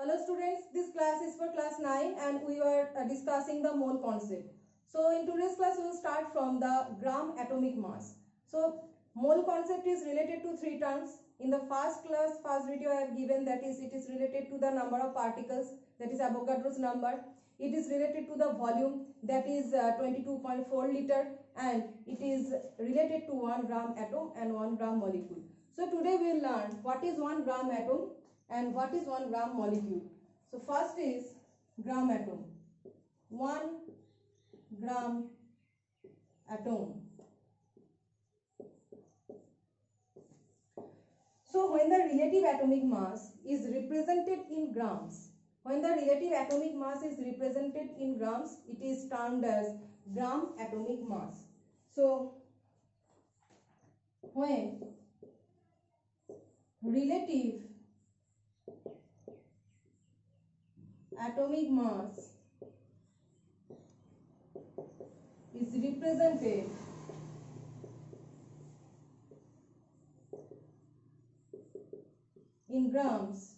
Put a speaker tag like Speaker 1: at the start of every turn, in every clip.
Speaker 1: Hello students, this class is for class 9 and we were discussing the mole concept. So in today's class we will start from the gram atomic mass. So mole concept is related to three terms. In the first video I have given, that is it is related to the number of particles, that is Avogadro's number. It is related to the volume, that is 22.4 liter, and it is related to 1 gram atom and 1 gram molecule. So today we will learn what is 1 gram atom and what is 1 gram molecule. So first is gram atom. 1 gram atom. So when the relative atomic mass is represented in grams, it is termed as gram atomic mass. So when relative atomic mass is represented in grams,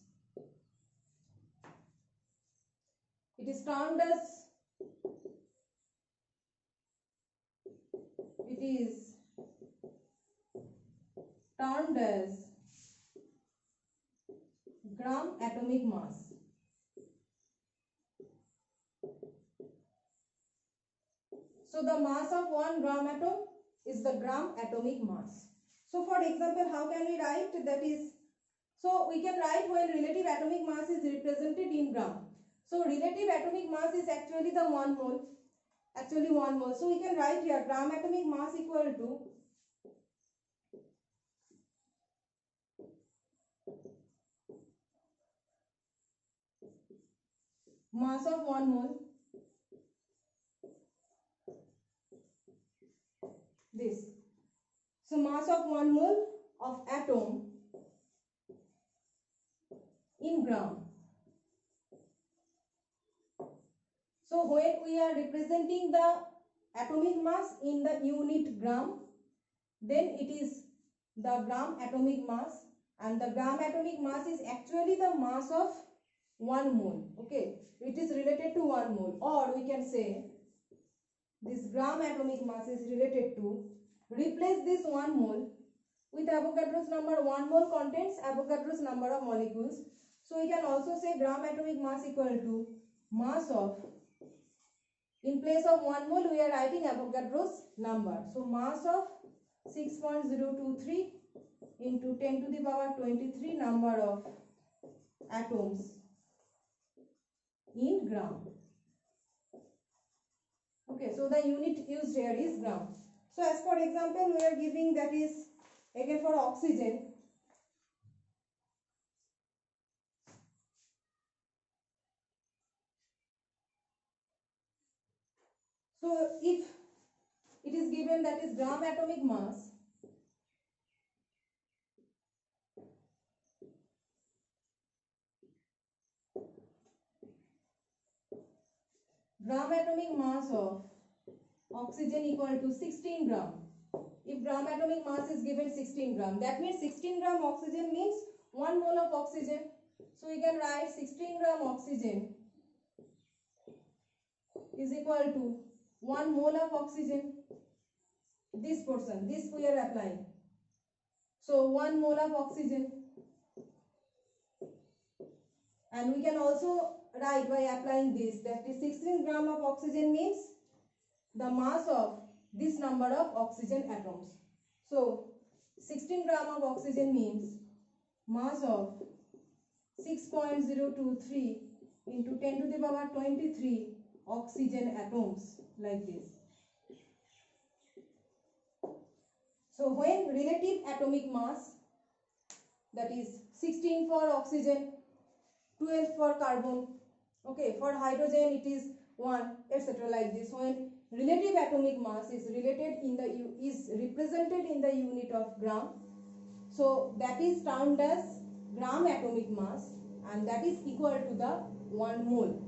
Speaker 1: it is termed as gram atomic mass. So the mass of 1 gram atom is the gram atomic mass. So for example, how can we write? That is, so we can write when relative atomic mass is represented in gram. So relative atomic mass is actually the 1 mole. So we can write here gram atomic mass equal to mass of 1 mole. This. So mass of 1 mole of atom in gram. So when we are representing the atomic mass in the unit gram, then it is the gram atomic mass, and the gram atomic mass is actually the mass of 1 mole. Okay, it is related to 1 mole, or we can say this gram atomic mass is related to, replace this 1 mole with Avogadro's number. 1 mole contains Avogadro's number of molecules. So we can also say gram atomic mass equal to mass of, in place of 1 mole we are writing Avogadro's number. So mass of 6.023 into 10 to the power 23 number of atoms in gram. Okay, so the unit used here is gram. So as for example, we are giving, that is again for oxygen. So if it is given, that is gram atomic mass, of oxygen equal to 16 gram. If gram atomic mass is given 16 gram, that means 16 gram oxygen means 1 mole of oxygen. So we can write 16 gram oxygen is equal to 1 mole of oxygen. This portion, this we are applying. So 1 mole of oxygen. And we can also write by applying this, that is 16 gram of oxygen means the mass of this number of oxygen atoms. So 16 gram of oxygen means mass of 6.023 into 10 to the power 23 oxygen atoms, like this. So when relative atomic mass, that is 16 for oxygen, 12 for carbon, okay, for hydrogen it is 1, etc., like this. When relative atomic mass is represented in the unit of gram, so that is termed as gram atomic mass, and that is equal to the 1 mole.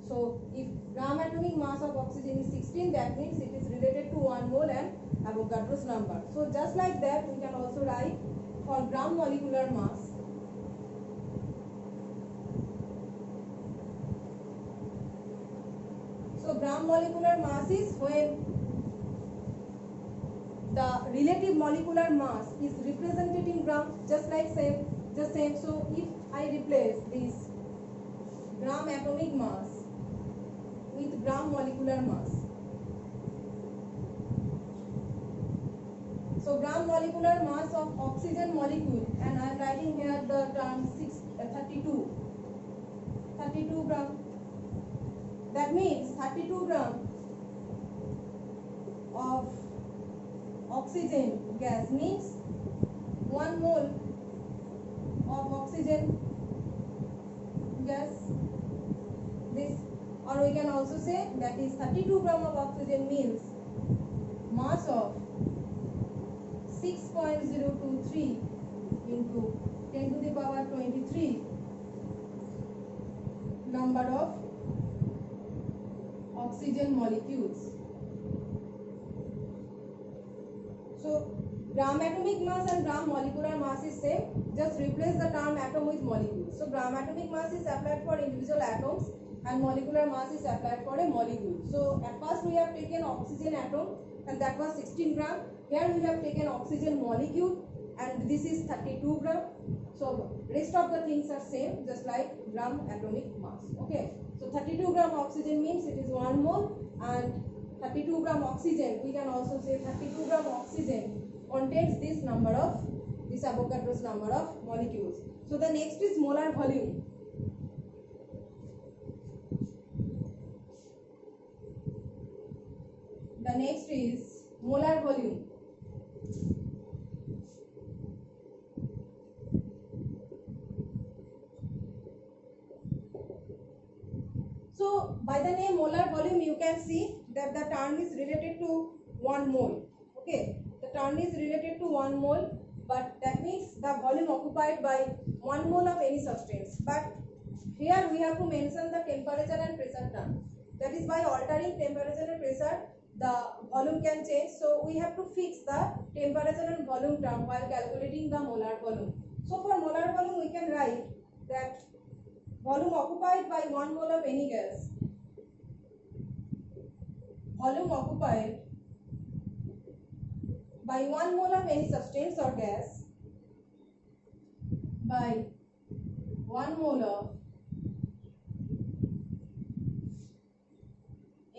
Speaker 1: So if gram atomic mass of oxygen is 16, that means it is related to 1 mole and Avogadro's number. So just like that, we can also write for gram molecular mass, gram molecular mass is when the relative molecular mass is represented in gram, just same. So if I replace this gram atomic mass with gram molecular mass, so gram molecular mass of oxygen molecule, and I am writing here the term 32 gram. That means 32 gram of oxygen gas means 1 mole of oxygen gas. This, or we can also say that is 32 gram of oxygen means mass of 6.023 into 10 to the power 23 number of oxygen molecules. So gram atomic mass and gram molecular mass is same. Just replace the term atom with molecule. So gram atomic mass is applied for individual atoms and molecular mass is applied for a molecule. So at first we have taken oxygen atom and that was 16 gram. Here we have taken oxygen molecule and this is 32 gram. So rest of the things are same, just like gram atomic mass. Okay. So 32 gram oxygen means it is 1 mole, and 32 gram oxygen, we can also say 32 gram oxygen contains this Avogadro's number of molecules. So the next is molar volume. The next is molar volume. So by the name molar volume you can see that the term is related to 1 mole. Okay, the term is related to 1 mole, but that means the volume occupied by 1 mole of any substance. But here we have to mention the temperature and pressure term. That is, by altering temperature and pressure, the volume can change. So we have to fix the temperature and volume term while calculating the molar volume. So for molar volume we can write that volume occupied by 1 mole of any gas, volume occupied by 1 mole of any substance or gas, by 1 mole of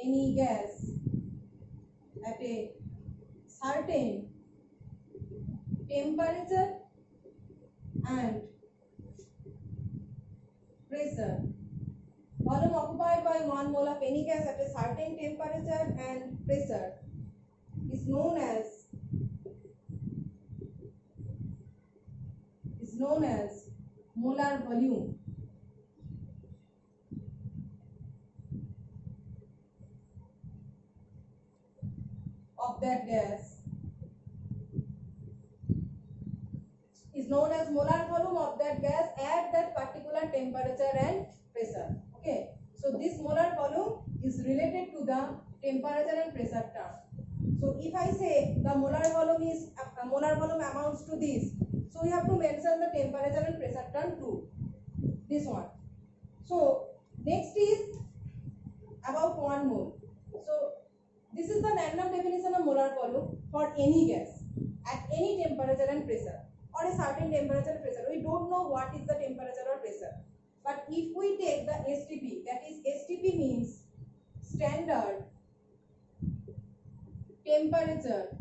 Speaker 1: any gas at a certain temperature and pressure. Volume occupied by 1 mole of any gas at a certain temperature and pressure is known as molar volume. Of that gas is known as molar volume of that gas at that particular temperature and pressure. Okay, so this molar volume is related to the temperature and pressure term. So if I say the molar volume amounts to this, so we have to mention the temperature and pressure term too, this one. So next is about 1 mole. So this is the random definition of molar volume for any gas at any temperature and pressure, or a certain temperature and pressure. We don't know what is the temperature or pressure, but if we take the STP, that is, STP means standard temperature,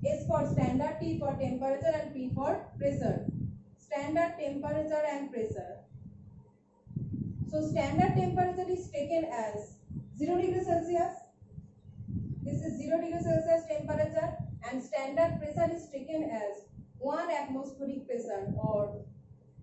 Speaker 1: S for standard, T for temperature and P for pressure. Standard temperature and pressure. So standard temperature is taken as 0 degrees Celsius. This is 0 degrees Celsius temperature, and standard pressure is taken as 1 atmospheric pressure or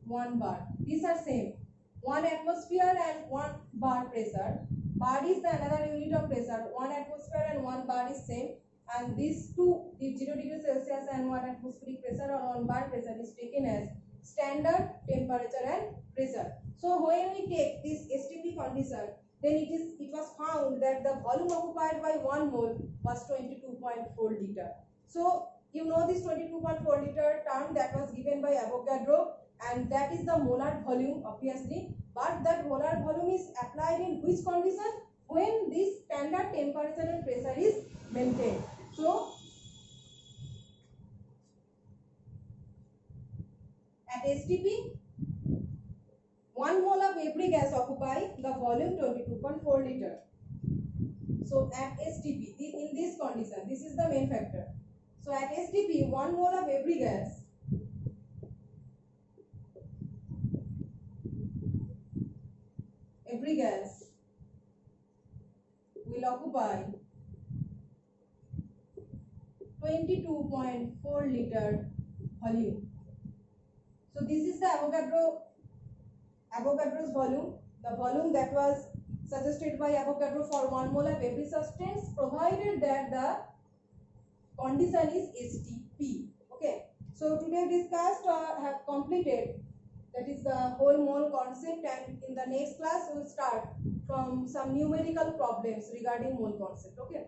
Speaker 1: 1 bar. These are same. 1 atmosphere and 1 bar pressure. Bar is the another unit of pressure. 1 atmosphere and 1 bar is same. And these two, the 0 degrees Celsius and 1 atmospheric pressure or 1 bar pressure, is taken as standard temperature and pressure. So when we take this STP condition, then it was found that the volume occupied by 1 mole was 22.4 liter. So you know this 22.4 liter term that was given by Avogadro, and that is the molar volume obviously, but that molar volume is applied in which condition? when this standard temperature and pressure is maintained. So at STP, 1 mole of every gas occupy the volume 22.4 liter. So at STP, in this condition, this is the main factor. So at STP, 1 mole of every gas will occupy 22.4 liter volume. So this is the Avogadro's volume, the volume that was suggested by Avogadro for 1 mole of every substance, provided that the condition is STP. Okay. So today discussed or have completed, that is the whole mole concept, and in the next class we will start from some numerical problems regarding mole concept. Okay.